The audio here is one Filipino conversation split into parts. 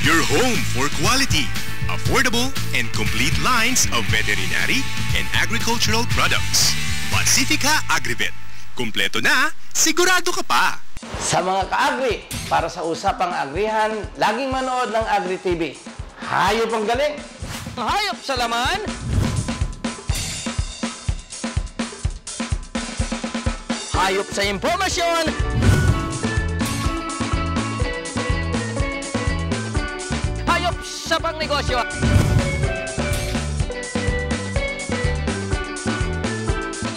Your home for quality, affordable, and complete lines of veterinary and agricultural products. Pacifica Agribet. Kumpleto na, sigurado ka pa! Sa mga ka-agri, para sa usapang agrihan, laging manood ng Agri TV. Hayop ang galing! Hayop sa laman! Hayop sa impormasyon! Hayop sa pangnegosyo!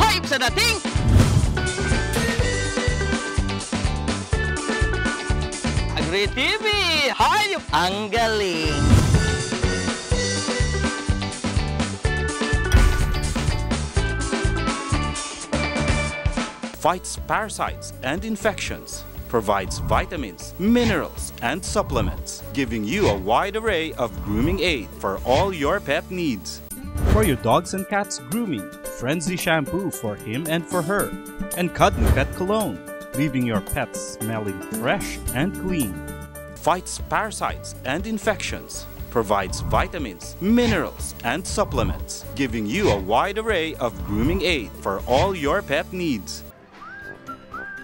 Hayop sa dating! Agri TV! Hayop ang galing! Fights parasites and infections, provides vitamins, minerals, and supplements, giving you a wide array of grooming aid for all your pet needs. For your dogs and cats grooming, Frenzy shampoo for him and for her, and Cuddly Pet Cologne, leaving your pets smelling fresh and clean. Fights parasites and infections, provides vitamins, minerals, and supplements, giving you a wide array of grooming aid for all your pet needs.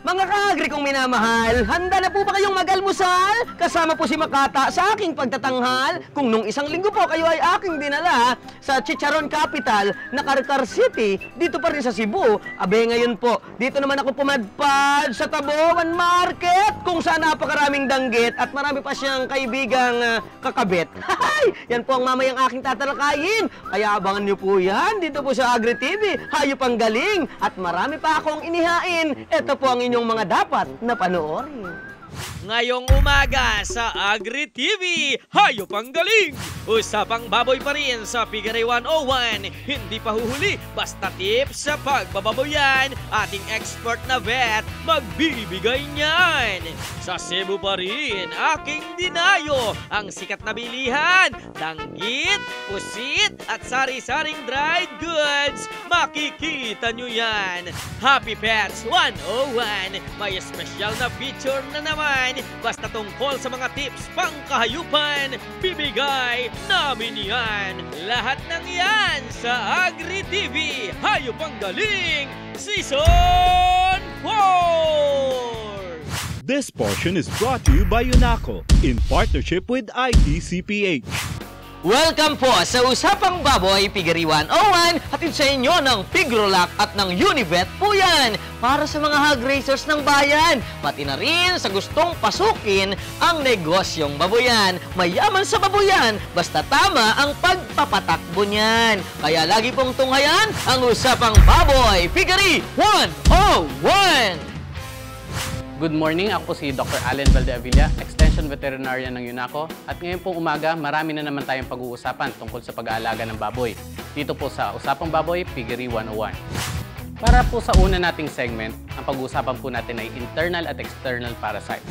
Mga ka-agri kong minamahal, handa na po ba kayong mag-almusal? Kasama po si Makata sa aking pagtatanghal. Kung nung isang linggo po kayo ay aking dinala sa Chicharon Capital na Carcar City, dito pa rin sa Cebu. Abe ngayon po, dito naman ako pumadpad sa Taboan Market kung saan napakaraming danggit at marami pa siyang kaibigang kakabit. Yan po ang mamayang aking tatalakayin. Kaya abangan niyo po yan dito po sa Agri TV. Hayop ang galing at marami pa akong inihain. Ito po ang inyong mga dapat na panoorin. Ngayong umaga sa Agri TV, hayop ang galing! Usapang baboy pa rin sa Piggery 101. Hindi pa huhuli, basta tips sa pagbababoyan. Ating expert na vet, magbibigay niyan. Sa Cebu pa rin, aking dinayo ang sikat na bilihan. Danggit, pusit, at sari-saring dried goods. Makikita nyo yan. Happy Pets 101. May espesyal na feature na naman. Basta tungkol sa mga tips pang kahayupan, bibigay namin yan. Lahat ng yan sa Agri TV, Hayop ang Galing, Season 4! This portion is brought to you by UNACO in partnership with IDCPH. Welcome po sa Usapang Baboy, Piggery 101, hatid sa inyo ng Pigrolac at ng Univet po yan, para sa mga hog raisers ng bayan, pati na rin sa gustong pasukin ang negosyong baboyan. Mayaman sa baboyan, basta tama ang pagpapatakbo niyan. Kaya lagi pong tunghayan ang Usapang Baboy, Piggery 101! Good morning, ako po si Dr. Allen Valdeavilla, Extension Veterinarian ng UNACO. At ngayon pong umaga, marami na naman tayong pag-uusapan tungkol sa pag-aalaga ng baboy. Dito po sa Usapang Baboy, Piggery 101. Para po sa una nating segment, ang pag-uusapan po natin ay internal at external parasites.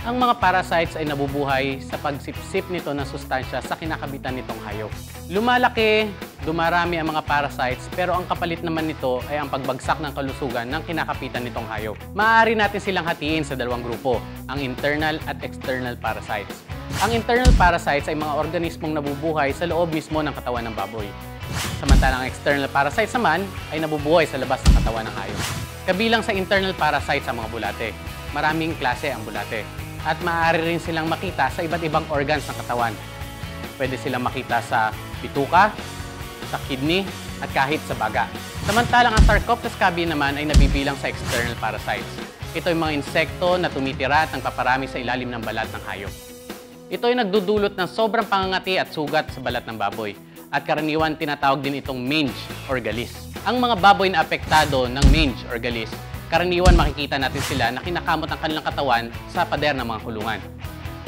Ang mga parasites ay nabubuhay sa pagsipsip nito ng sustansya sa kinakabitan nitong hayop. Lumalaki, dumarami ang mga parasites, pero ang kapalit naman nito ay ang pagbagsak ng kalusugan ng kinakapitan nitong hayop. Maaari natin silang hatiin sa dalawang grupo, ang internal at external parasites. Ang internal parasites ay mga organismong nabubuhay sa loob mismo ng katawan ng baboy. Samantalang ang external parasites naman ay nabubuhay sa labas ng katawan ng hayop. Kabilang sa internal parasites ang mga bulate. Maraming klase ang bulate. At maaari rin silang makita sa iba't ibang organs ng katawan. Pwede silang makita sa bituka, sa kidney, at kahit sa baga. Samantalang ang Sarcoptes cabi naman ay nabibilang sa external parasites. Ito ay mga insekto na tumitira at nagpaparami sa ilalim ng balat ng hayop. Ito ay nagdudulot ng sobrang pangangati at sugat sa balat ng baboy. At karaniwan tinatawag din itong mange or galis. Ang mga baboy na apektado ng mange or galis, karaniwan makikita natin sila na kinakamot ang kanilang katawan sa pader ng mga kulungan.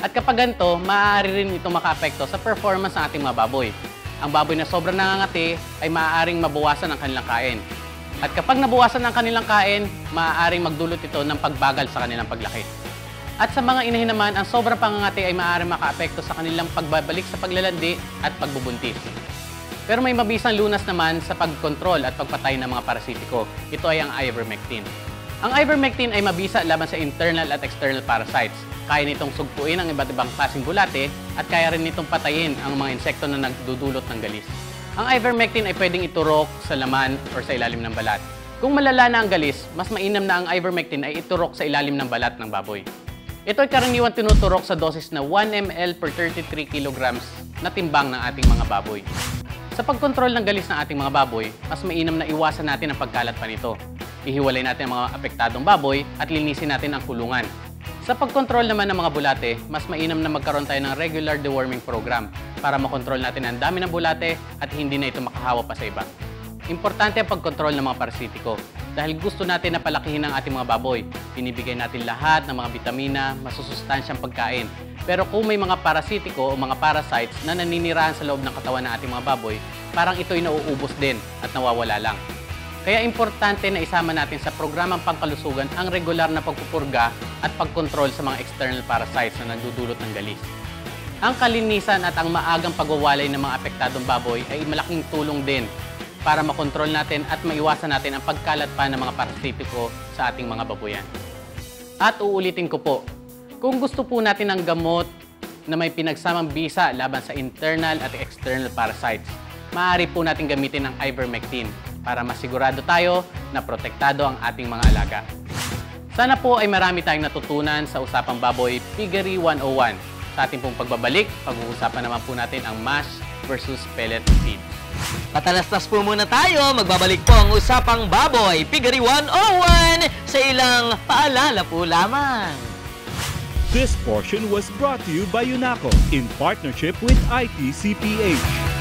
At kapag ganito, maaari rin ito makaapekto sa performance ng ating mga baboy. Ang baboy na sobrang nangangati ay maaaring mabawasan ang kanilang kain. At kapag nabawasan ang kanilang kain, maaaring magdulot ito ng pagbagal sa kanilang paglaki. At sa mga inahin naman, ang sobrang pangangati ay maaaring makaapekto sa kanilang pagbabalik sa paglalandi at pagbubuntis. Pero may mabisang lunas naman sa pagkontrol at pagpatay ng mga parasitiko. Ito ay ang ivermectin. Ang ivermectin ay mabisa laban sa internal at external parasites. Kaya nitong sugpuin ang iba't ibang klaseng bulate at kaya rin nitong patayin ang mga insekto na nagdudulot ng galis. Ang ivermectin ay pwedeng iturok sa laman or sa ilalim ng balat. Kung malala na ang galis, mas mainam na ang ivermectin ay iturok sa ilalim ng balat ng baboy. Ito ay karaniwan tinuturok sa dosis na 1 ml per 33 kilograms na timbang ng ating mga baboy. Sa pagkontrol ng galis ng ating mga baboy, mas mainam na iwasan natin ang pagkalat pa nito. Ihiwalay natin ang mga apektadong baboy at linisin natin ang kulungan. Sa pagkontrol naman ng mga bulate, mas mainam na magkaroon tayo ng regular deworming program para makontrol natin ang dami ng bulate at hindi na ito makahawa pa sa iba. Importante ang pagkontrol ng mga parasitiko dahil gusto natin na palakihin ang ating mga baboy. Binibigay natin lahat ng mga bitamina, masusustansyang pagkain. Pero kung may mga parasitiko o mga parasites na naninirahan sa loob ng katawan ng ating mga baboy, parang ito'y nauubos din at nawawala lang. Kaya importante na isama natin sa programang pangkalusugan ang regular na pagpupurga at pagkontrol sa mga external parasites na nagdudulot ng galis. Ang kalinisan at ang maagang pagwawalay ng mga apektadong baboy ay malaking tulong din para makontrol natin at maiwasan natin ang pagkalat pa ng mga parasitiko sa ating mga baboyan. At uulitin ko po, kung gusto po natin ng gamot na may pinagsamang bisa laban sa internal at external parasites, maaari po natin gamitin ang ivermectin para masigurado tayo na protektado ang ating mga alaga. Sana po ay marami tayong natutunan sa Usapang Baboy Piggery 101. Sa ating pong pagbabalik, pag-uusapan naman po natin ang mash versus pellet feed. Patalastas po muna tayo. Magbabalik po ang Usapang Baboy Piggery 101 sa ilang paalala po lamang. This portion was brought to you by UNACO in partnership with ITCPH.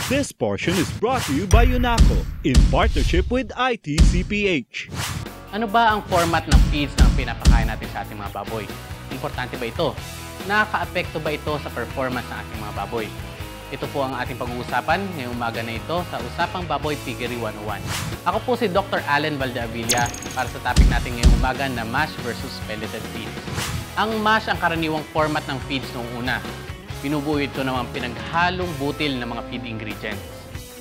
This portion is brought to you by UNACO in partnership with ITCPH. Ano ba ang format ng feeds na pinapakain natin sa ating mga baboy? Importante ba ito? Nakaka-apekto ba ito sa performance ng ating mga baboy? Ito po ang ating pag-uusapan ngayong umaga na ito sa Usapang Baboy Piggery 101. Ako po si Dr. Allen Valdeavilla para sa topic natin ngayong umaga na mash versus pelleted feeds. Ang mash ang karaniwang format ng feeds noong una. Binubuo ito ng mga pinaghalong butil ng mga feed ingredients.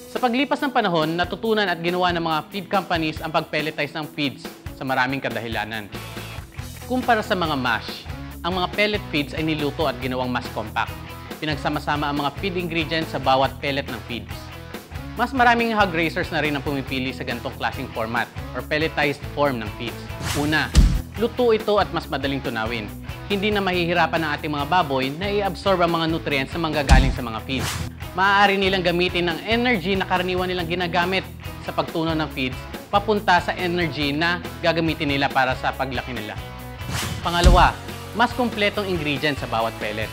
Sa paglipas ng panahon, natutunan at ginawa ng mga feed companies ang pag-pelletize ng feeds sa maraming kadahilanan. Kumpara sa mga mash, ang mga pellet feeds ay niluto at ginawang mas compact. Pinagsama-sama ang mga feed ingredients sa bawat pellet ng feeds. Mas maraming hog raisers na rin ang pumipili sa ganitong klaseng format or pelletized form ng feeds. Una, luto ito at mas madaling tunawin. Hindi na mahihirapan ng ating mga baboy na i-absorb ang mga nutrients na manggagaling sa mga feeds. Maaari nilang gamitin ang energy na karaniwan nilang ginagamit sa pagtunaw ng feeds papunta sa energy na gagamitin nila para sa paglaki nila. Pangalawa, mas kumpletong ingredients sa bawat pellet.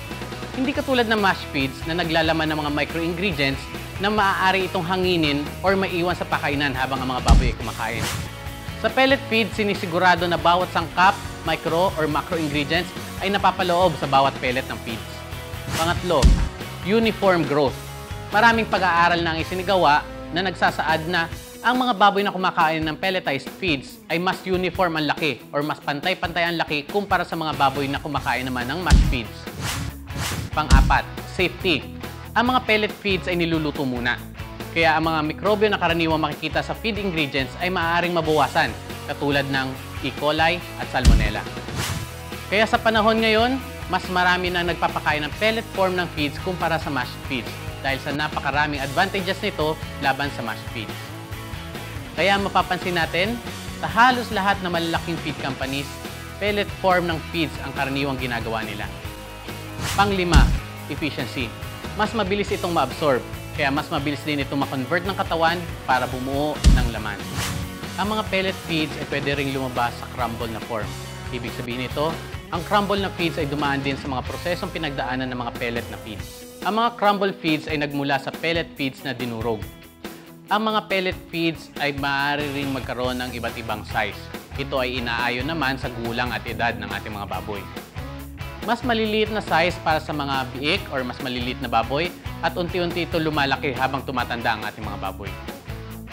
Hindi katulad ng mash feeds na naglalaman ng mga micro-ingredients na maaari itong hanginin or maiwan sa pakainan habang ang mga baboy ay kumakain. Sa pellet feed, sinisigurado na bawat sangkap, micro or macro ingredients ay napapaloob sa bawat pellet ng feeds. Pangatlo, uniform growth. Maraming pag-aaral na ang isinigawa na nagsasaad na ang mga baboy na kumakain ng pelletized feeds ay mas uniform ang laki or mas pantay-pantay ang laki kumpara sa mga baboy na kumakain naman ng mash feeds. Pang-apat, safety. Ang mga pellet feeds ay niluluto muna. Kaya ang mga mikrobyo na karaniwang makikita sa feed ingredients ay maaaring mabawasan, katulad ng E. coli at Salmonella. Kaya sa panahon ngayon, mas marami na nagpapakain ng pellet form ng feeds kumpara sa mash feeds dahil sa napakaraming advantages nito laban sa mash feeds. Kaya mapapansin natin, sa halos lahat ng malalaking feed companies, pellet form ng feeds ang karaniwang ginagawa nila. Panglima, efficiency. Mas mabilis itong ma-absorb, kaya mas mabilis din itong ma-convert ng katawan para bumuo ng laman. Ang mga pellet feeds ay pwede ring lumabas sa crumble na form. Ibig sabihin nito, ang crumble na feeds ay dumaan din sa mga prosesong pinagdaanan ng mga pellet na feeds. Ang mga crumble feeds ay nagmula sa pellet feeds na dinurog. Ang mga pellet feeds ay maaari ring magkaroon ng iba't ibang size. Ito ay inaayon naman sa gulang at edad ng ating mga baboy. Mas maliliit na size para sa mga biik or mas maliliit na baboy at unti-unti ito lumalaki habang tumatanda ang ating mga baboy.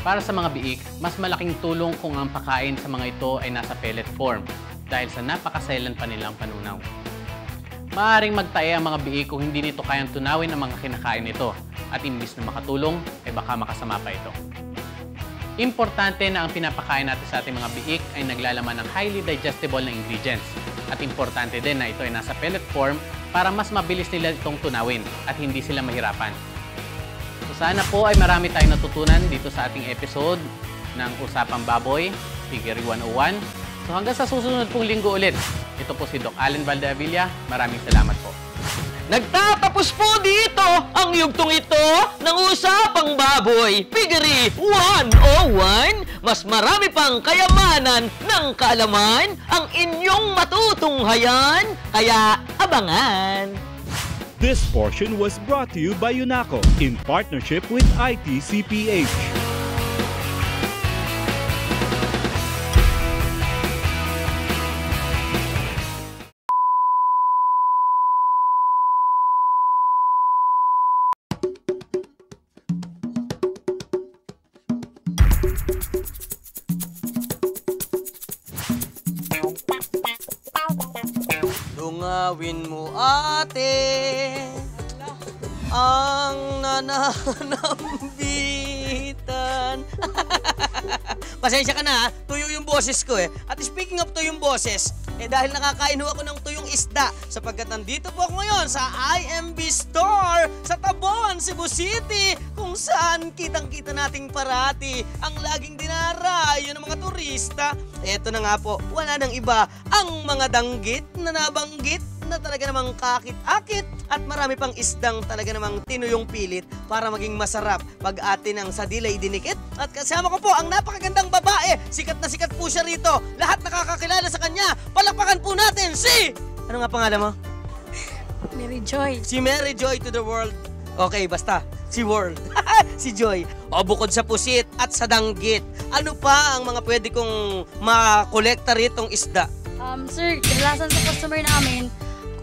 Para sa mga biik, mas malaking tulong kung ang pagkain sa mga ito ay nasa pellet form dahil sa napakaselan pa nilang panunaw. Maaaring magtae ang mga biik kung hindi nito kayang tunawin ang mga kinakain nito at imbis na makatulong, ay baka makasama pa ito. Importante na ang pinapakain natin sa ating mga biik ay naglalaman ng highly digestible na ingredients. At importante din na ito ay nasa pellet form para mas mabilis nila itong tunawin at hindi sila mahirapan. So sana po ay marami tayong natutunan dito sa ating episode ng Usapang Baboy, Piggery 101. So hanggang sa susunod pong linggo ulit, ito po si Doc Allen Valdevilla. Maraming salamat po. Nagtatapos po dito ang yugtong ito ng Usapang Baboy, Piggery 101. Mas marami pang kayamanan ng kaalaman ang inyong matutunghayan, kaya abangan! This portion was brought to you by UNACO in partnership with ITCPH. Dungawin mo ate ang nananambitan. Pasensya ka na ha, tuyo yung boses ko eh. At speaking of tuyong boses, dahil nakakain ho ako ng tuyong isda sapagkat nandito po ako ngayon sa IMB Store sa Taboan, Cebu City, kung saan kitang-kita nating parati ang laging dinarayo ng mga turista. Eto na nga po, wala nang iba ang mga danggit na nabanggit na talaga namang kakit-akit at marami pang isdang talaga namang tinuyong pilit para maging masarap pag atin ang sa dilay dinikit. At kasama ko po ang napakagandang babae, sikat na sikat po siya rito, lahat nakakakilala sa kanya. Palakpakan po natin si... Ano nga pangalan mo? Mary Joy. Si Mary Joy to the world. Okay, basta. Si World. Si Joy. O bukod sa pusit at sa danggit, ano pa ang mga pwede kong makolekta ritong isda? Sir, kadalasan sa customer namin,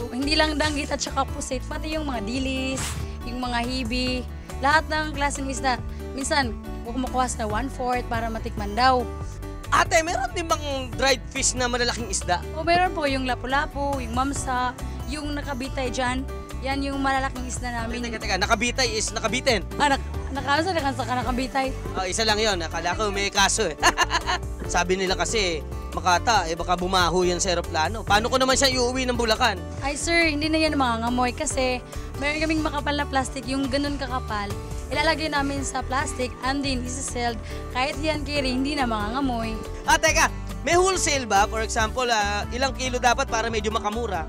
hindi lang danggit at saka pusit, pati yung mga dilis, yung mga hibi, lahat ng klaseng isda. Minsan, kumukuha na 1/4 para matikman daw. Ate, meron din bang dried fish na malalaking isda? O meron po yung lapu-lapu, yung mamsa, yung nakabitay dyan. Yan yung malalaking isda namin. Teka, nakabitay is nakabitin. Nakabitay. Isa lang yon. Akala ko may kaso eh. Sabi nila kasi, Makata, baka bumaho yan sa aeroplano. Paano ko naman siya iuwi ng Bulacan? Ay sir, hindi na yan mangangamoy kasi meron kaming makapal na plastic, yung ganun kakapal. Ilalagay namin sa plastic and then isa-sealed. Kahit yan carry, hindi na mangangamoy. Teka, may wholesale ba? For example, ilang kilo dapat para medyo makamura?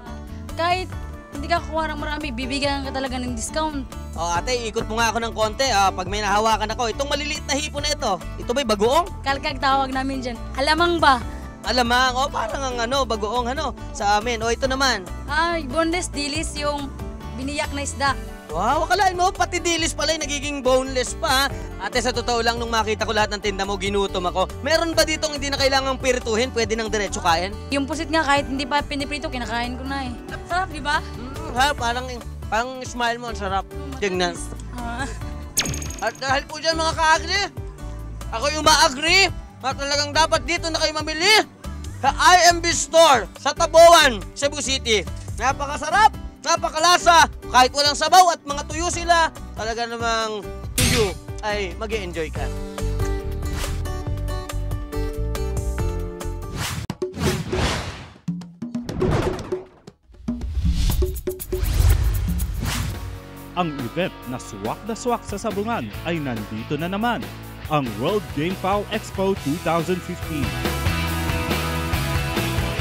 Kahit hindi ka kuha ng marami, bibigyan ka talaga ng discount. Ate, ikot mo nga ako ng konti. Pag may nahawakan ako, itong maliliit na hipon na ito ba bagoong? Kalkag tawag namin dyan. Alamang ba? Alamang, parang ang bagoong sa amin. Ito naman. Boneless dilis yung biniyak na isda. Wow, akalain mo, pati dilis pala yung nagiging boneless pa. Ate, sa totoo lang, nung makita ko lahat ng tinda mo, ginutom ako. Meron ba ditong hindi na kailangang pirituhin? Pwede nang diretso kain? Yung pusit nga, kahit hindi pa piniprito, kinakain ko na eh. Sarap, di ba? Parang smile mo, ang sarap. Tingnan. At dahil po dyan mga ka-agri, ako yung ma-agree na talagang dapat dito na kayo mamili sa IMB Store sa Taboan, Cebu City. Napakasarap, napakalasa, kahit walang sabaw at mga tuyo sila, talaga namang tuyo ay mag-e-enjoy ka. Ang event na swak na swak sa sabungan ay nandito na naman, ang World Gamefowl Expo 2015.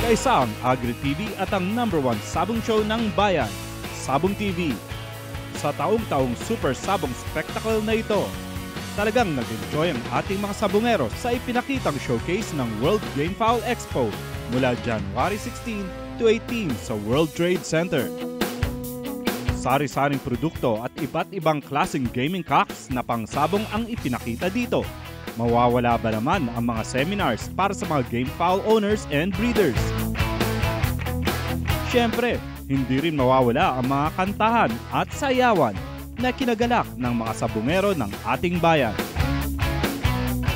Kaisa ang Agri TV at ang #1 sabong show ng bayan, Sabong TV. Sa taong-taong Super Sabong Spectacle na ito, talagang nag-enjoy ang ating mga sabongero sa ipinakitang showcase ng World Gamefowl Expo mula January 16 to 18 sa World Trade Center. Sari-saring produkto at iba't ibang klaseng gaming cocks na pangsabong ang ipinakita dito. Mawawala ba naman ang mga seminars para sa mga gamefowl owners and breeders? Siyempre, hindi rin mawawala ang mga kantahan at sayawan na kinagalak ng mga sabongero ng ating bayan.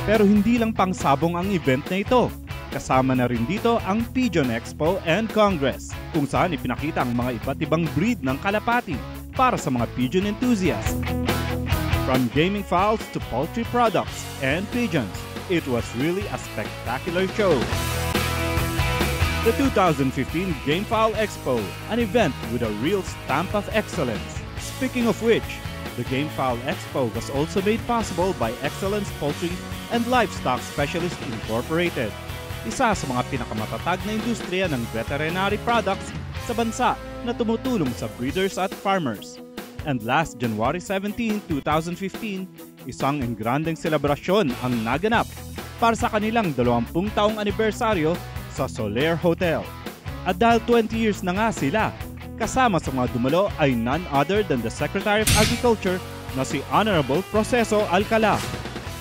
Pero hindi lang pangsabong ang event na ito. Kasama na rin dito ang Pigeon Expo and Congress, kung saan ipinakita ang mga iba't ibang breed ng kalapati para sa mga pigeon enthusiasts. From gaming fowls to poultry products and pigeons, it was really a spectacular show. The 2015 Game Fowl Expo, an event with a real stamp of excellence. Speaking of which, the Game Fowl Expo was also made possible by Excellence Poultry and Livestock Specialists Incorporated, isa sa mga pinakamatatag na industriya ng veterinary products sa bansa na tumutulong sa breeders at farmers. And last January 17, 2015, isang engrandeng selebrasyon ang naganap para sa kanilang 20 taong anibersaryo sa Soler Hotel. At dahil 20 years na nga sila, kasama sa mga dumalo ay none other than the Secretary of Agriculture na si Honorable Proceso Alcala,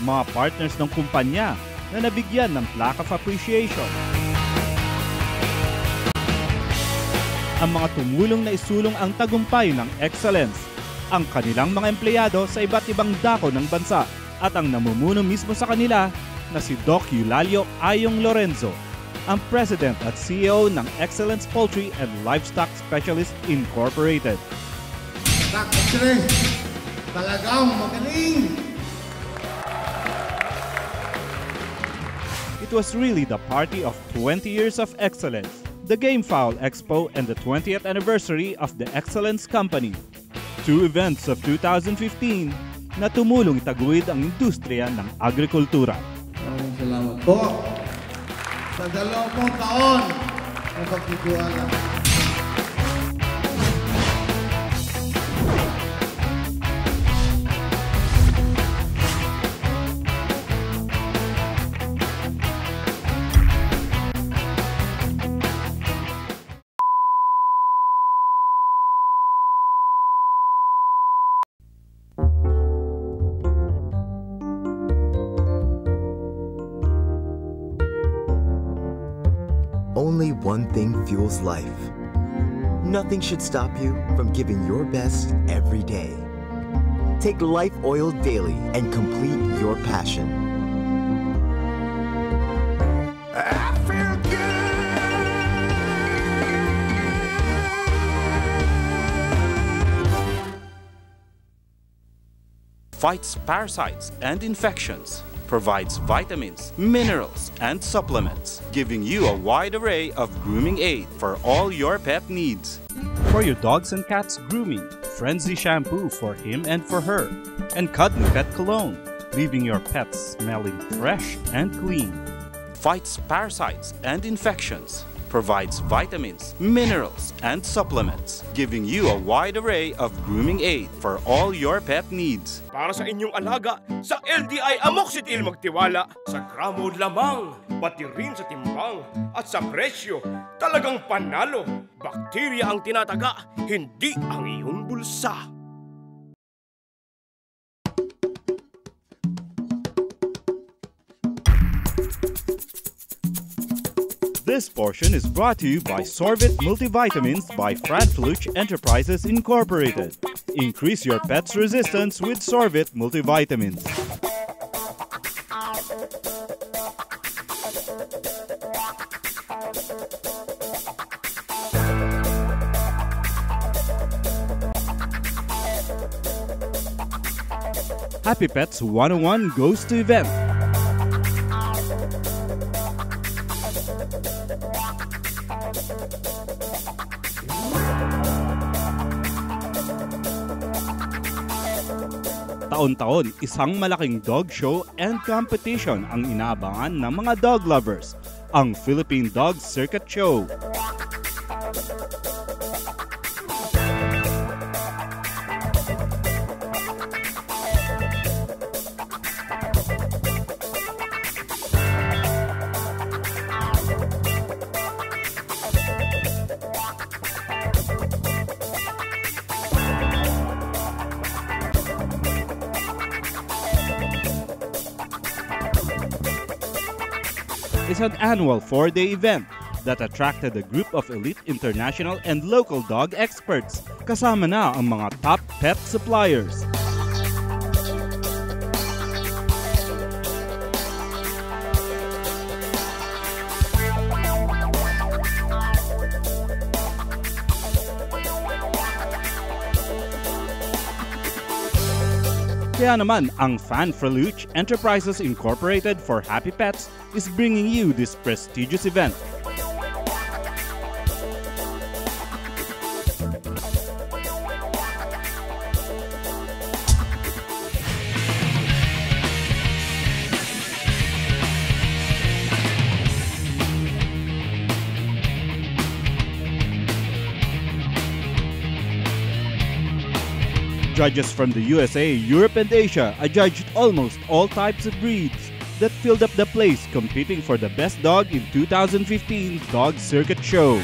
mga partners ng kumpanya na nabigyan ng plaque of appreciation. Ang mga tumulong na isulong ang tagumpay ng excellence, ang kanilang mga empleyado sa iba't ibang dako ng bansa at ang namumuno mismo sa kanila na si Doc Eulalio Ayong Lorenzo, ang President at CEO ng Excellence Poultry and Livestock Specialists Incorporated. Doc, actually, talagang magaling! It was really the party of 20 years of excellence, the Game Fowl Expo and the 20th anniversary of the Excellence Company. Two events of 2015 na tumulong itaguyod ang industriya ng agrikultura. Maraming salamat po sa 20 taon na pagtitiwala. Only one thing fuels life. Nothing should stop you from giving your best every day. Take Life Oil daily and complete your passion. I feel Fights parasites and infections. Provides vitamins, minerals, and supplements, giving you a wide array of grooming aid for all your pet needs. For your dogs and cats grooming, Frenzy Shampoo for him and for her, and Cuddly Pet Cologne, leaving your pets smelling fresh and clean. Fights parasites and infections. Provides vitamins, minerals, and supplements, giving you a wide array of grooming aid for all your pet needs. Para sa inyong alaga, sa LDI Amoxicil magtiwala. Sa gramo lamang, pati rin sa timbang at sa presyo, talagang panalo. Bakterya ang tinataga, hindi ang iyong bulsa. This portion is brought to you by Sorvit Multivitamins by Fradfluch Enterprises Incorporated. Increase your pet's resistance with Sorvit Multivitamins. Happy Pets 101 goes to event. Taon-taon, isang malaking dog show and competition ang inaabangan ng mga dog lovers, ang Philippine Dog Circuit Show. Is an annual 4-day event that attracted a group of elite international and local dog experts. Kasama na ang mga top pet suppliers. Kaya naman, ang Fanfreluche Enterprises Incorporated for Happy Pets is bringing you this prestigious event. Judges from the USA, Europe, and Asia adjudged almost all types of breeds that filled up the place competing for the best dog in 2015 Dog Circuit Show.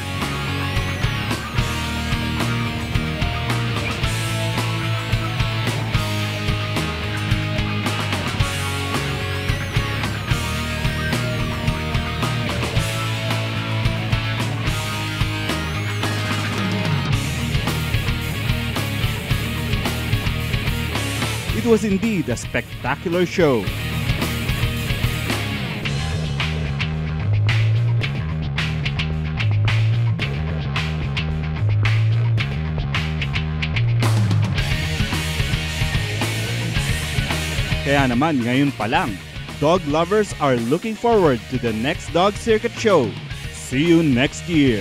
It was indeed a spectacular show. Kaya naman ngayon pa lang, dog lovers are looking forward to the next Dog Circuit Show. See you next year.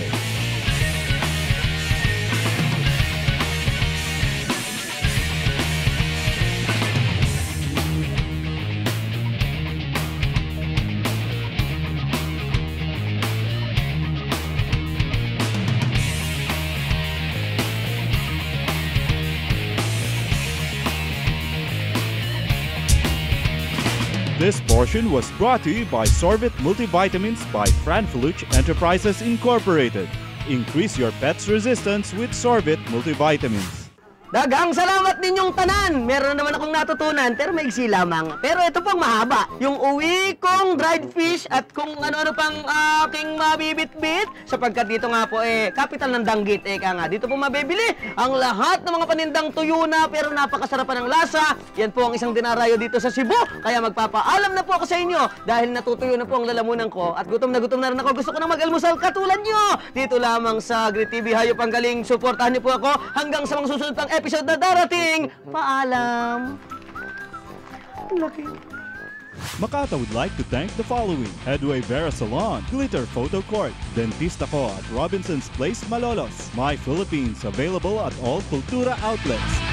This portion was brought to you by Sorbit Multivitamins by Fanfreluche Enterprises Incorporated. Increase your pet's resistance with Sorbit Multivitamins. Daghang salamat ninyong tanan! Meron naman akong natutunan, pero maigsi lamang. Pero ito pang mahaba. Yung uwi kong dried fish at kung ano-ano pang aking mabibit-bit. Sapagkat dito nga po capital ng danggit. Eka nga, dito po mabibili ang lahat ng mga panindang tuyo na pero napakasarapan ng lasa. Yan po ang isang dinarayo dito sa Cebu. Kaya magpapaalam na po ako sa inyo dahil natutuyo na po ang lalamunan ko. At gutom na rin ako. Gusto ko na mag-almusal katulad nyo. Dito lamang sa Agri TV. Hayop ang galing. Suportahan niyo po ako hanggang sa mga susunod pang episode na darating. Paalam. Laki. Makata would like to thank the following: Headway Vera Salon, Glitter Photo Court, Dentista ko at Robinson's Place Malolos, My Philippines, available at all Kultura outlets.